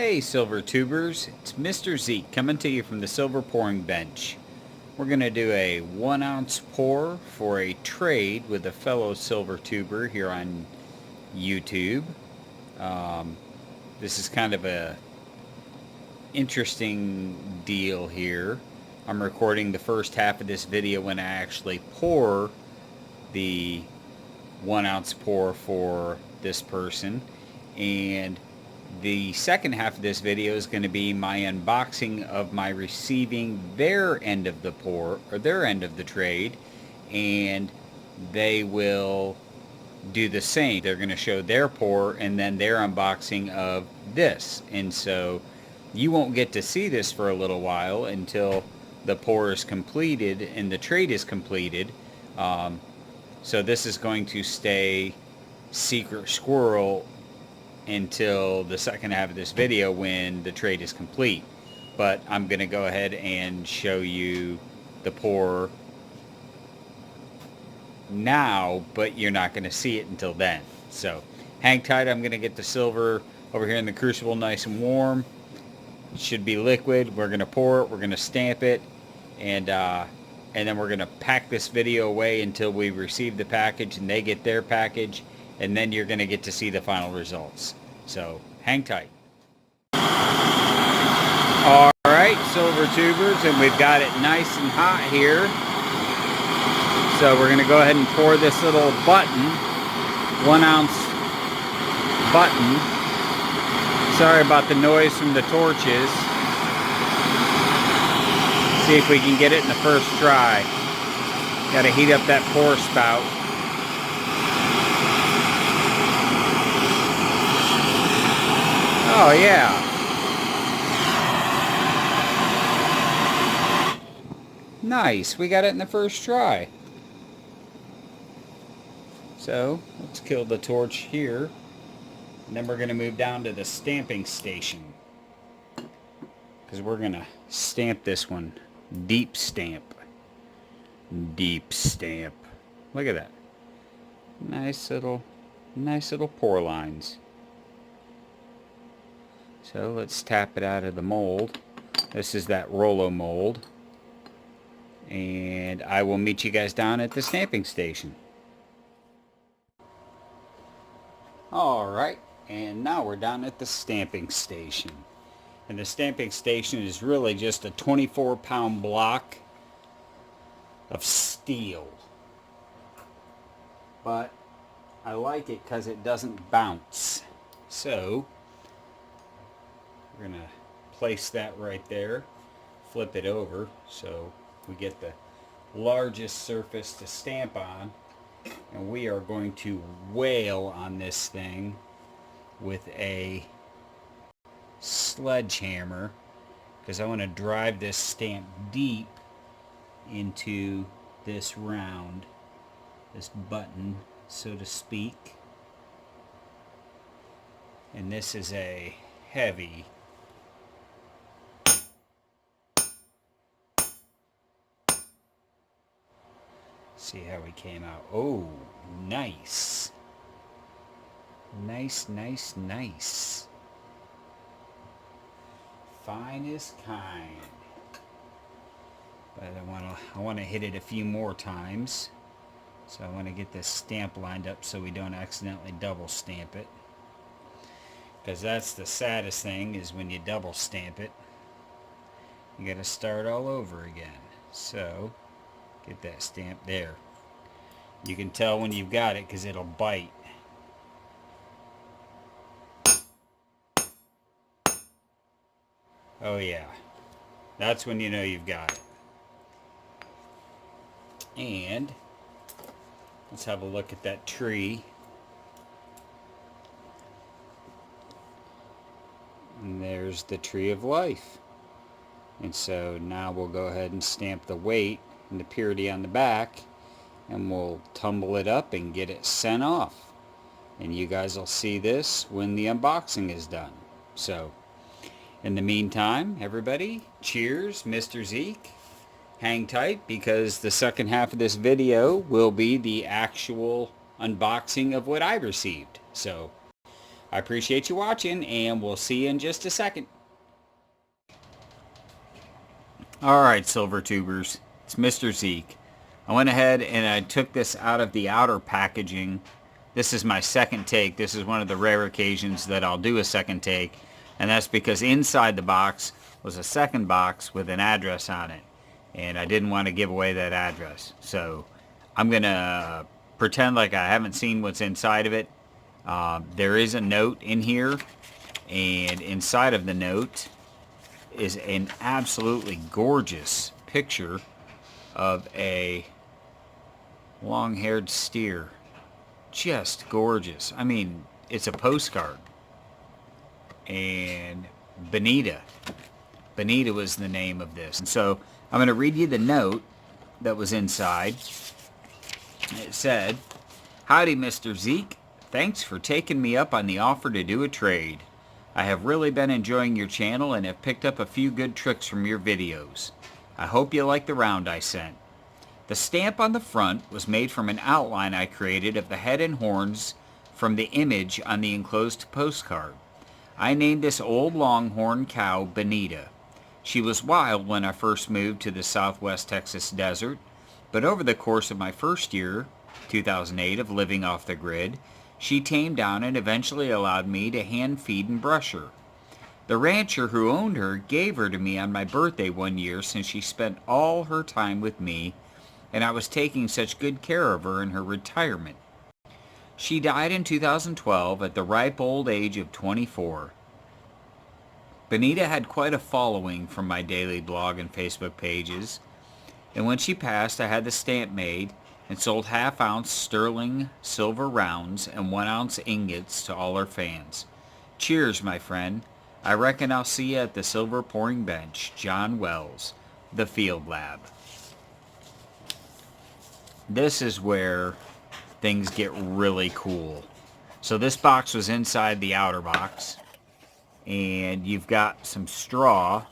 Hey Silver Tubers, it's Mr. Zeke coming to you from the Silver Pouring Bench. We're going to do a 1 ounce pour for a trade with a fellow Silver Tuber here on YouTube. This is kind of a interesting deal here. I'm recording the first half of this video when I actually pour the 1 ounce pour for this person, and the second half of this video is going to be my unboxing of my receiving their end of the pour, or their end of the trade, and they will do the same. They're going to show their pour and then their unboxing of this. And so you won't get to see this for a little while until the pour is completed and the trade is completed. So this is going to stay secret squirrel until the second half of this video when the trade is complete. But I'm going to go ahead and show you the pour now, but you're not going to see it until then. So hang tight. I'm going to get the silver over here in the crucible nice and warm. It should be liquid. We're going to pour it. We're going to stamp it. And then we're going to pack this video away until we receive the package and they get their package. And then you're going to get to see the final results. So hang tight. Alright, Silver Tubers, and we've got it nice and hot here. So we're going to go ahead and pour this little button, 1 ounce button. Sorry about the noise from the torches. See if we can get it in the first try. Got to heat up that pour spout. Oh yeah. Nice, we got it in the first try. So let's kill the torch here. And then we're going to move down to the stamping station. Because we're going to stamp this one. Deep stamp. Deep stamp. Look at that. Nice little pour lines. So let's tap it out of the mold. This is that Rolo mold. And I will meet you guys down at the stamping station. Alright, and now we're down at the stamping station. And the stamping station is really just a 24-pound block of steel. But I like it because it doesn't bounce. So we're going to place that right there, flip it over so we get the largest surface to stamp on, and we are going to wail on this thing with a sledgehammer because I want to drive this stamp deep into this round, this button, so to speak. And this is a heavy see how we came out. Oh, nice. Nice, nice, nice. Finest kind. But I want to hit it a few more times. So I want to get this stamp lined up so we don't accidentally double stamp it. Because that's the saddest thing, is when you double stamp it. You got to start all over again. So get that stamp there. You can tell when you've got it because it'll bite. Oh yeah. That's when you know you've got it. And let's have a look at that tree. And there's the tree of life. And so now we'll go ahead and stamp the weight and the purity on the back, and we'll tumble it up and get it sent off. And you guys will see this when the unboxing is done. So in the meantime, everybody, cheers, Mr. Zeke. Hang tight, because the second half of this video will be the actual unboxing of what I received. So I appreciate you watching, and we'll see you in just a second. Alright, Silver Tubers, it's Mr. Zeke. I went ahead and I took this out of the outer packaging. This is my second take. This is one of the rare occasions that I'll do a second take, and that's because inside the box was a second box with an address on it, and I didn't want to give away that address. So I'm going to pretend like I haven't seen what's inside of it. There is a note in here, and inside of the note is an absolutely gorgeous picture of a long-haired steer. Just gorgeous. I mean, it's a postcard. And Bonita was the name of this. And so I'm going to read you the note that was inside. It said, "Howdy, Mr. Zeke. Thanks for taking me up on the offer to do a trade. I have really been enjoying your channel and have picked up a few good tricks from your videos. I hope you like the round I sent. The stamp on the front was made from an outline I created of the head and horns from the image on the enclosed postcard. I named this old longhorn cow Bonita. She was wild when I first moved to the southwest Texas desert, but over the course of my first year, 2008, of living off the grid, she tamed down and eventually allowed me to hand feed and brush her. The rancher who owned her gave her to me on my birthday one year since she spent all her time with me and I was taking such good care of her in her retirement. She died in 2012 at the ripe old age of 24. Bonita had quite a following from my daily blog and Facebook pages, and when she passed I had the stamp made and sold half-ounce sterling silver rounds and 1-ounce ingots to all her fans. Cheers, my friend. I reckon I'll see you at the silver pouring bench. John Wells, The Field Lab." This is where things get really cool. So this box was inside the outer box, and you've got some straw,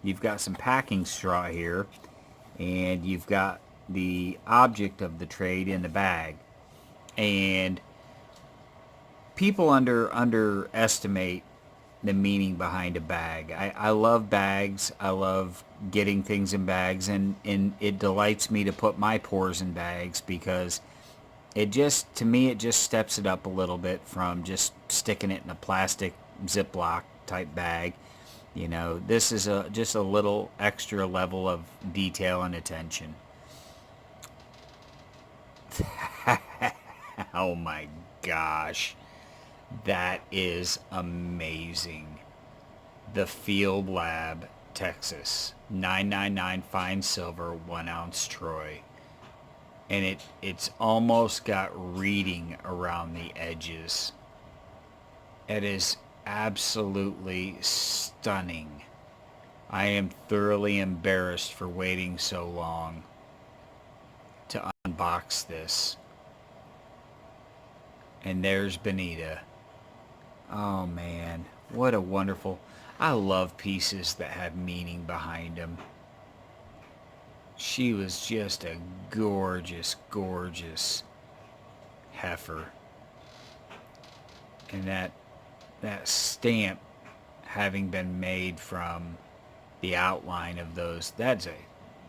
you've got some packing straw here, and you've got the object of the trade in the bag. And people underestimate the meaning behind a bag. I love bags. I love getting things in bags, and it delights me to put my pours in bags because it just, to me, it just steps it up a little bit from just sticking it in a plastic Ziploc type bag. You know, this is just a little extra level of detail and attention. Oh my gosh, that is amazing. The Field Lab, Texas, 999 fine silver, 1-ounce Troy. And it's almost got reading around the edges. It is absolutely stunning. I am thoroughly embarrassed for waiting so long to unbox this. And there's Bonita. Oh man, what a wonderful... I love pieces that have meaning behind them. She was just a gorgeous, gorgeous heifer. And that stamp having been made from the outline of those, that's a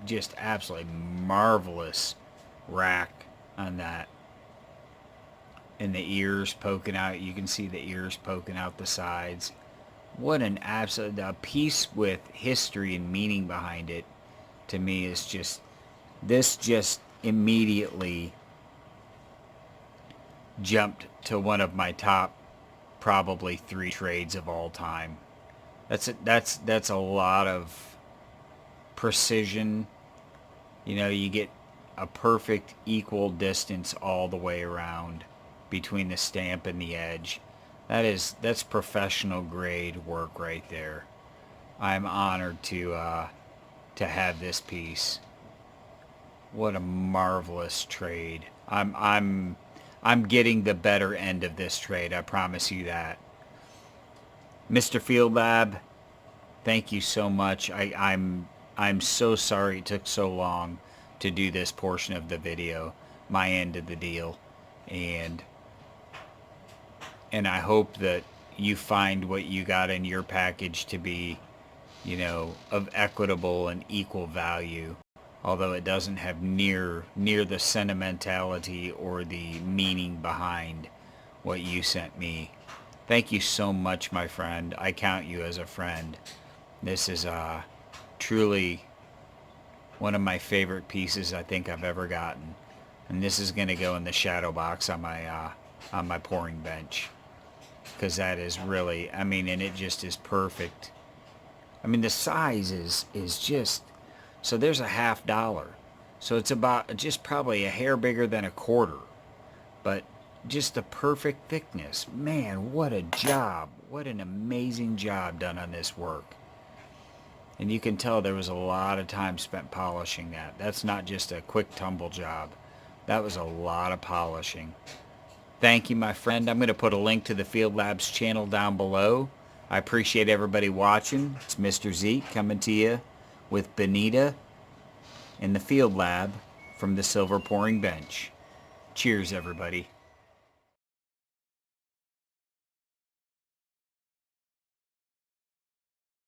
just absolutely marvelous rack on that. And the ears poking out, you can see the ears poking out the sides. What an absolute, a piece with history and meaning behind it, to me, is just, this just immediately jumped to one of my top probably 3 trades of all time. That's a lot of precision. You know, you get a perfect equal distance all the way around between the stamp and the edge. That's professional grade work right there. I'm honored to have this piece. What a marvelous trade. I'm getting the better end of this trade, I promise you that. Mr. Field Lab, thank you so much. I'm so sorry it took so long to do this portion of the video, my end of the deal. And And I hope that you find what you got in your package to be, of equitable and equal value, although it doesn't have near the sentimentality or the meaning behind what you sent me. Thank you so much, my friend. I count you as a friend. This is truly one of my favorite pieces I think I've ever gotten. And this is going to go in the shadow box on my pouring bench, because that is really, and it just is perfect. The size is just, so there's a $50. So it's about just probably a hair bigger than a quarter, but just the perfect thickness. Man, what a job. What an amazing job done on this work. And you can tell there was a lot of time spent polishing that. That's not just a quick tumble job. That was a lot of polishing. Thank you, my friend. I'm going to put a link to the Field Labs channel down below. I appreciate everybody watching. It's Mr. Zeke coming to you with Benita in the Field Lab from the Silver Pouring Bench. Cheers, everybody.